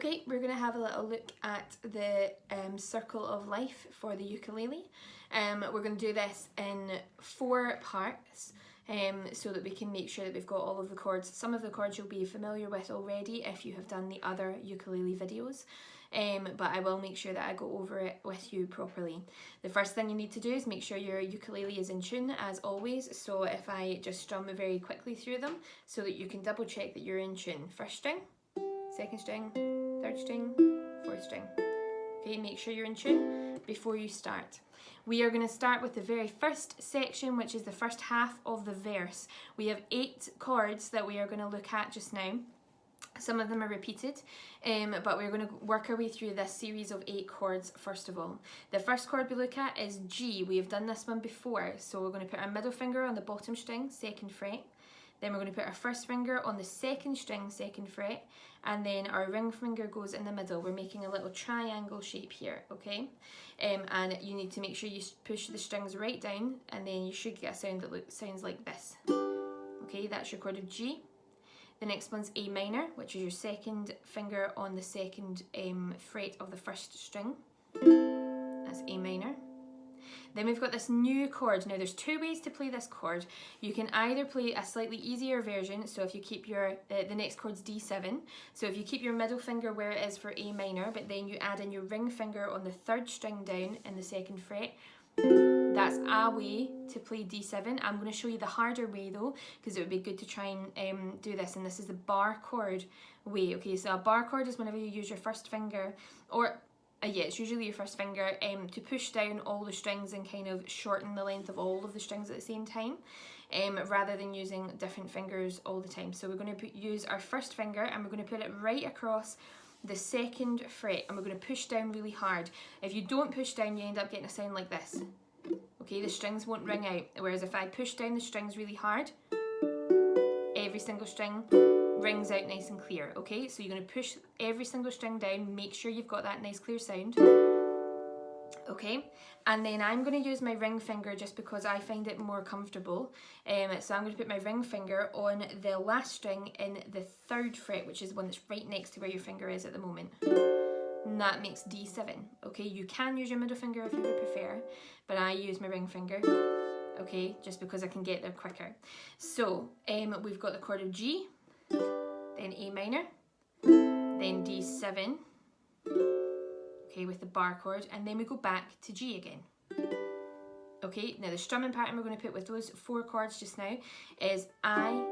Okay, we're going to have a little look at the circle of life for the ukulele. We're going to do this in 4 parts so that we can make sure that we've got all of the chords. Some of the chords you'll be familiar with already if you have done the other ukulele videos, but I will make sure that I go over it with you properly. The first thing you need to do is make sure your ukulele is in tune as always, so if I just strum very quickly through them so that you can double check that you're in tune. First string, second string, third string, fourth string. Okay, make sure you're in tune before you start. We are going to start with the very first section, which is the first half of the verse. We have 8 chords that we are going to look at just now. Some of them are repeated, but we're going to work our way through this series of 8 chords first of all. The first chord we look at is G. We have done this one before, so we're going to put our middle finger on the bottom string, 2nd fret. Then we're going to put our first finger on the 2nd string, 2nd fret, and then our ring finger goes in the middle. We're making a little triangle shape here, okay? And you need to make sure you push the strings right down, and then you should get a sound that sounds like this. Okay, that's your chord of G. The next one's A minor, which is your 2nd finger on the 2nd fret of the 1st string. That's A minor. Then we've got this new chord. Now there's 2 ways to play this chord. You can either play a slightly easier version, so if you keep your, the next chord's D7, so if you keep your middle finger where it is for A minor, but then you add in your ring finger on the 3rd string down in the 2nd fret, that's a way to play D7. I'm going to show you the harder way though, because it would be good to try and do this, and this is the bar chord way. Okay, so a bar chord is whenever you use your first finger, or yeah, it's usually your first finger, to push down all the strings and kind of shorten the length of all of the strings at the same time, rather than using different fingers all the time. So we're going to use our first finger and we're going to put it right across the 2nd fret, and we're going to push down really hard. If you don't push down, you end up getting a sound like this. Okay, the strings won't ring out, whereas if I push down the strings really hard, every single string rings out nice and clear. Okay, so you're going to push every single string down, make sure you've got that nice clear sound. Okay, and then I'm going to use my ring finger just because I find it more comfortable. So I'm going to put my ring finger on the last string in the 3rd fret, which is the one that's right next to where your finger is at the moment. And that makes D7. Okay, you can use your middle finger if you would prefer, but I use my ring finger. Okay, just because I can get there quicker. So we've got the chord of G, then A minor, then D7, okay, with the bar chord, and then we go back to G again. Okay, now the strumming pattern we're going to put with those 4 chords just now is I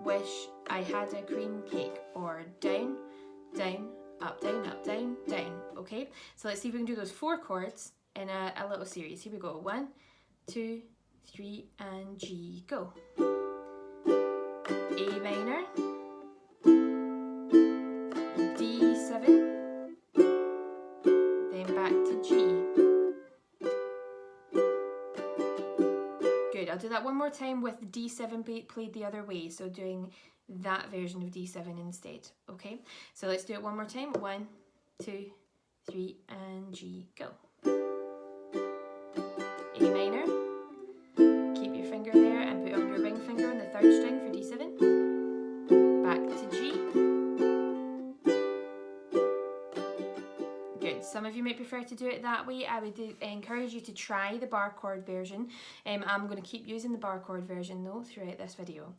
wish I had a cream cake, or down, down, up, down, up, down, down. Okay, so let's see if we can do those 4 chords in a little series. Here we go. 1, 2, 3, and G, go. A minor, D7, then back to G. Good, I'll do that one more time with D7 played the other way, so doing that version of D7 instead. Okay, so let's do it one more time. 1, 2, 3, and G, go. A minor, keep your finger there and put on your ring finger on the 3rd string for D7. Back to G. Good. Some of you might prefer to do it that way. I would encourage you to try the bar chord version. I'm going to keep using the bar chord version though throughout this video.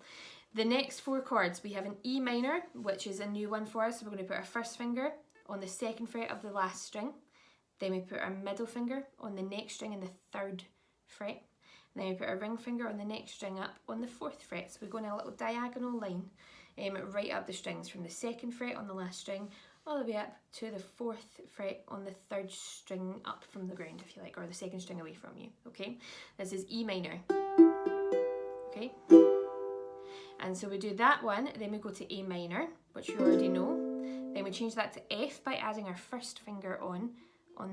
The next 4 chords, we have an E minor, which is a new one for us. So we're going to put our first finger on the 2nd fret of the last string. Then we put our middle finger on the next string in the 3rd fret. And then we put our ring finger on the next string up on the 4th fret. So we're going a little diagonal line right up the strings from the 2nd fret on the last string all the way up to the 4th fret on the 3rd string up from the ground, if you like, or the 2nd string away from you. Okay, this is E minor. Okay, and so we do that one, then we go to A minor, which you already know. Then we change that to F by adding our first finger on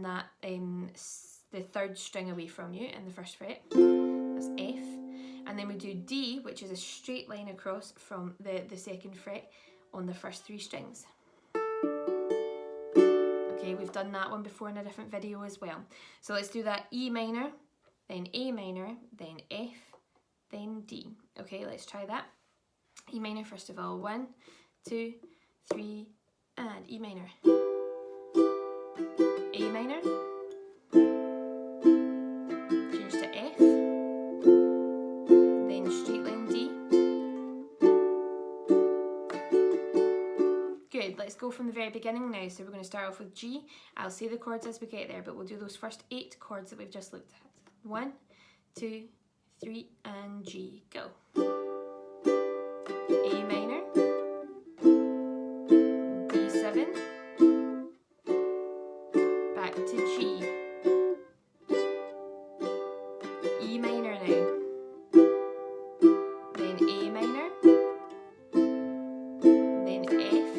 that the 3rd string away from you in the 1st fret. That's F. And then we do D, which is a straight line across from the 2nd fret on the first 3 strings. Okay, we've done that one before in a different video as well. So let's do that. E minor, then A minor, then F, then D. Okay, let's try that. E minor first of all. 1, 2, 3, and E minor. A minor, change to F, then straight line D. Good, let's go from the very beginning now. So we're going to start off with G. I'll say the chords as we get there, but we'll do those first 8 chords that we've just looked at. 1, 2, 3, and G. Go. A minor, D7, back to G, E minor now, then A minor, then F,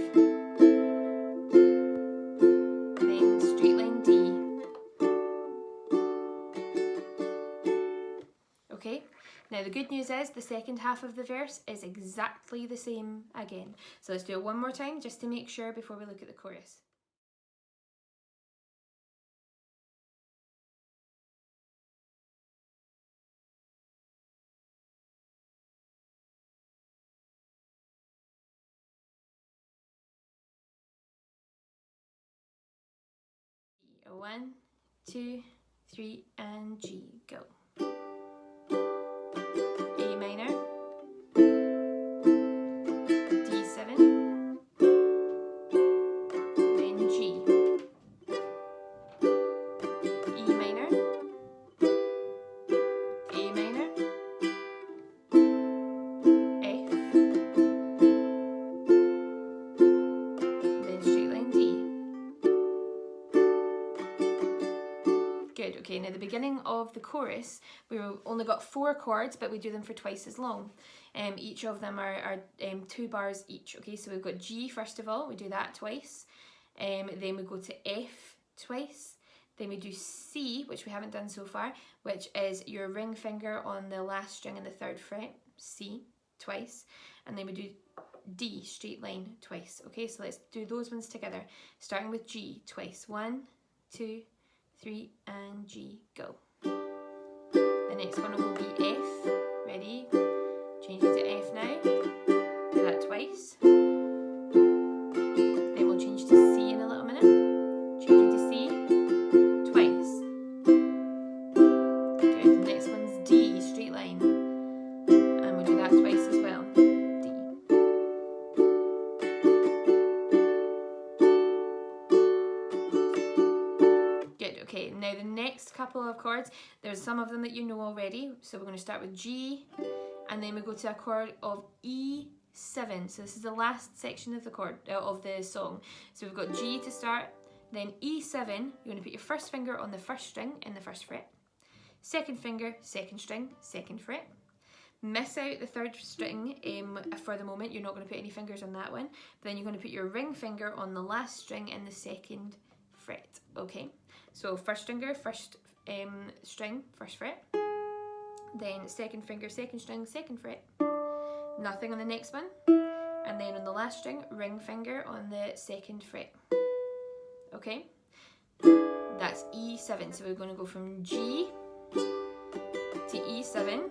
then straight line D. Okay, now the good news is the second half of the verse is exactly the same again. So let's do it one more time just to make sure before we look at the chorus. 1, 2, 3, and G. Go. A minor, D7, then G, E minor, A minor, F, then straight line D. Good, okay, now the beginning of the chorus, we've only got 4 chords, but we do them for twice as long. Each of them are 2 bars each, okay, so we've got G first of all, we do that twice, then we go to F twice, then we do C, which we haven't done so far, which is your ring finger on the last string in the 3rd fret, C, twice, and then we do D, straight line, twice, okay, so let's do those ones together, starting with G, twice, 1, 2, 3, and G. Go. The next one will be F. Ready? Change it to F now. Do that twice. Then we'll change to C in a little minute. Change it to C twice. Good. The next one's D, straight line. And we'll do that twice as well. Okay, now the next couple of chords, there's some of them that you know already. So we're going to start with G, and then we go to a chord of E7. So this is the last section of the of the song. So we've got G to start, then E7. You're going to put your first finger on the 1st string in the 1st fret. Second finger, 2nd string, 2nd fret. Miss out the 3rd string for the moment. You're not going to put any fingers on that one. But then you're going to put your ring finger on the last string in the 2nd fret. Okay. So 1st finger, 1st string, 1st fret, then 2nd finger, 2nd string, 2nd fret, nothing on the next one, and then on the last string, ring finger on the 2nd fret. Okay, that's E7. So we're going to go from G to E7,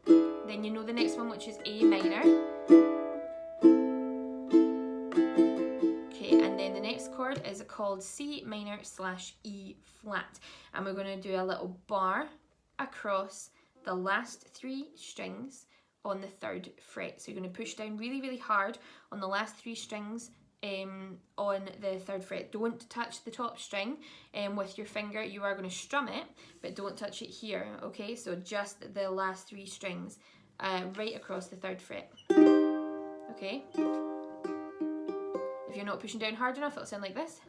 then you know the next one, which is A minor. The next chord is called C minor / E flat, and we're going to do a little bar across the last 3 strings on the 3rd fret. So you're going to push down really, really hard on the last 3 strings on the 3rd fret. Don't touch the top string with your finger. You are going to strum it, but don't touch it here, okay? So just the last 3 strings right across the 3rd fret, okay? If you're not pushing down hard enough, it'll sound like this.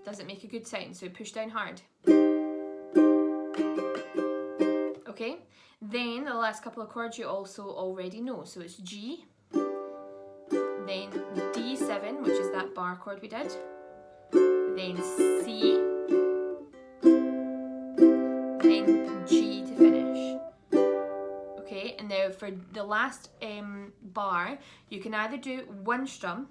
Doesn't make a good sound, so push down hard. Okay, then the last couple of chords you also already know. So it's G, then D7, which is that bar chord we did, then C, then G to finish. Okay, and now for the last bar, you can either do 1 strum,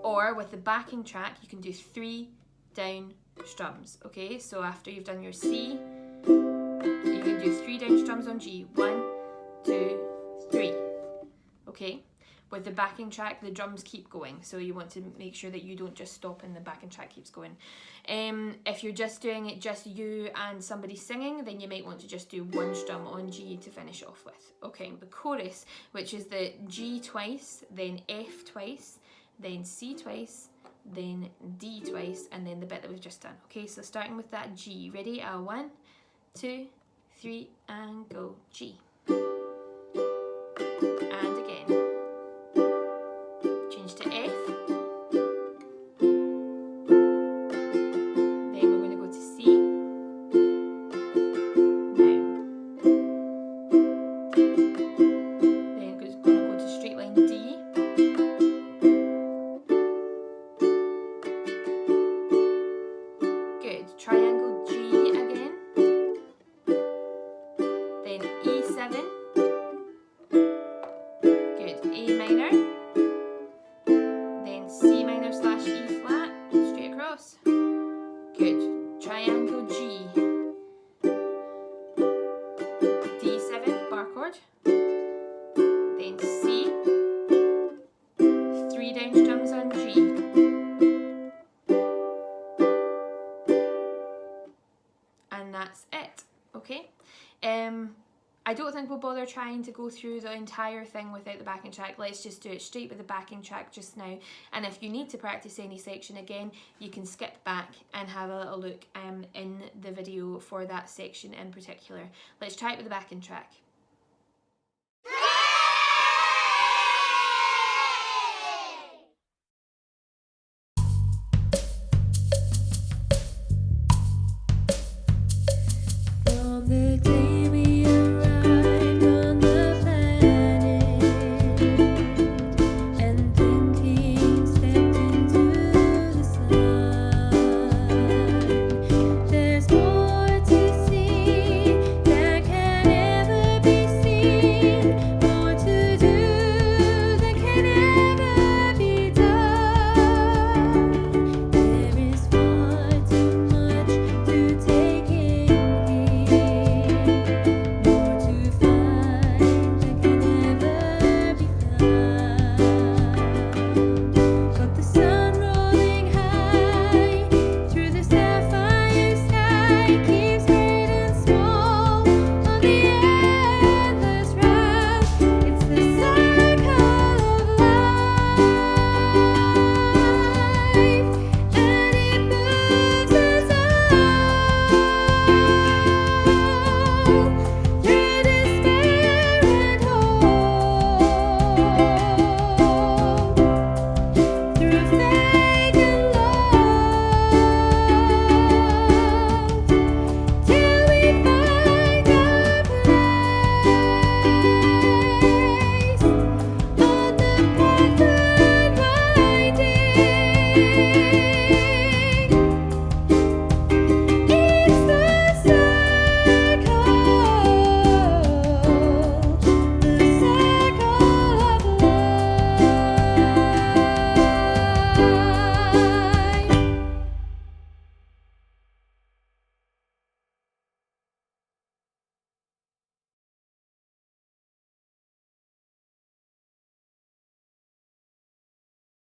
or with the backing track, you can do 3 down strums. Okay, so after you've done your C, you can do 3 down strums on G. 1, 2, 3. Okay, With the backing track, the drums keep going, so you want to make sure that you don't just stop and the backing track keeps going. If you're just doing it just you and somebody singing, then you might want to just do one strum on G to finish off with. Okay, the chorus, which is the G twice, then F twice, then C twice, then D twice, and then the bit that we've just done. Okay, so starting with that G. Ready? 1, 2, 3, and go. G. And again. Change to F. Then we're going to go to C. Now. Then we're going to go to straight line D. Good. Triangle G again. Then E7. Good. A minor. Then C minor / E flat. Straight across. Good. Triangle G. D7, bar chord. Then C. 3 down strums on G. And that's it, okay? I don't think we'll bother trying to go through the entire thing without the backing track. Let's just do it straight with the backing track just now. And if you need to practice any section again, you can skip back and have a little look in the video for that section in particular. Let's try it with the backing track.